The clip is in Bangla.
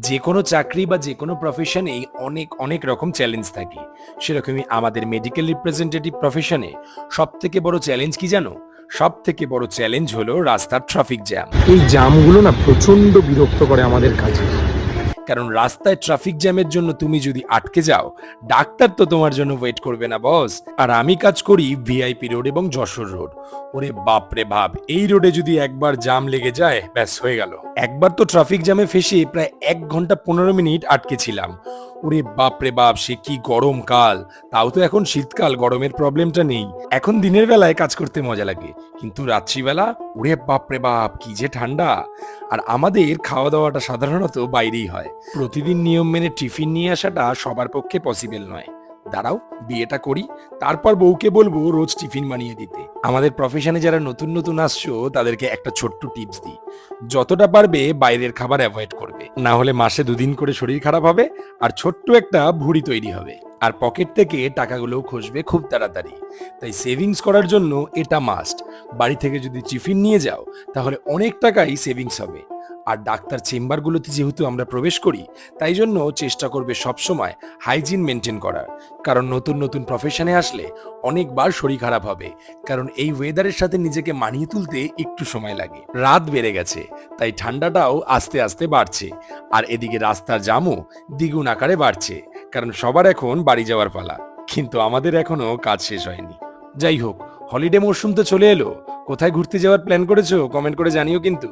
যে কোনো চাকরি বা যে কোনো প্রফেশনেই অনেক অনেক রকম চ্যালেঞ্জ থাকে। সেরকমই আমাদের মেডিকেল রিপ্রেজেন্টেটিভ প্রফেশনে সবথেকে বড় চ্যালেঞ্জ কি জানো? সবথেকে বড় চ্যালেঞ্জ হলো রাস্তার ট্রাফিক জ্যাম। এই জামগুলো না প্রচন্ড বিরক্ত করে আমাদের কাজে। কারণ রাস্তায় ট্রাফিক জ্যামের জন্য তুমি যদি আটকে যাও, ডাক্তার তো তোমার জন্য ওয়েট করবে না বস। আর আমি কাজ করি ভিআইপি রোড এবং যশোর রোড। ওরে বাপ রে বাপ, এই রোডে যদি একবার জাম লেগে যায় ব্যাস হয়ে গেল। একবার তো ট্রাফিক জ্যামে ফেসে প্রায় 1 ঘন্টা 15 মিনিট আটকে ছিলাম। ওরে বাপ রে বাপ, সে কি গরম কাল! তাও তো এখন শীতকাল, গরমের প্রবলেমটা নেই। এখন দিনের বেলায় কাজ করতে মজা লাগে, কিন্তু রাত্রিবেলা ওরে বাপ রে বাপ, কি যে ঠান্ডা! আর আমাদের খাওয়া দাওয়াটা সাধারণত বাইরেই হয়। প্রতিদিন নিয়ম মেনে টিফিন নিয়ে আসাটা সবার পক্ষে পসিবল নয়। দাঁড়াও, বিয়েটা করি, তারপর বউকে বলবো রোজ টিফিন বানিয়ে দিতে। আমাদের প্রফেশনে যারা নতুন নতুন আসছো তাদেরকে একটা ছোট্ট টিপস দিই, যতটা পারবে বাইরের খাবার অ্যাভয়েড করবে, না হলে মাসে 2 দিন করে শরীর খারাপ হবে আর ছোট্ট একটা ভুঁড়ি তৈরি হবে। আর পকেট থেকে টাকাগুলোও খসবে খুব তাড়াতাড়ি। তাই সেভিংস করার জন্য এটা মাস্ট। বাড়ি থেকে যদি টিফিন নিয়ে যাও তাহলে অনেক টাকাই সেভিংস হবে। আর ডাক্তার চেম্বারগুলোতে যেহেতু আমরা প্রবেশ করি, তাই জন্য চেষ্টা করবে সবসময় হাইজিন মেনটেন করার। কারণ নতুন নতুন প্রফেশনে আসলে অনেকবার শরীর খারাপ হবে, কারণ এই ওয়েদারের সাথে নিজেকে মানিয়ে তুলতে একটু সময় লাগে। রাত বেড়ে গেছে, তাই ঠান্ডাটাও আস্তে আস্তে বাড়ছে। আর এদিকে রাস্তার জামও দ্বিগুণ আকারে বাড়ছে, কারণ সবার এখন বাড়ি যাওয়ার পালা। কিন্তু আমাদের এখনো কাজ শেষ হয়নি। যাই হোক, হলিডে মরশুম তো চলে এলো। কোথায় ঘুরতে যাওয়ার প্ল্যান করেছো কমেন্ট করে জানিও কিন্তু।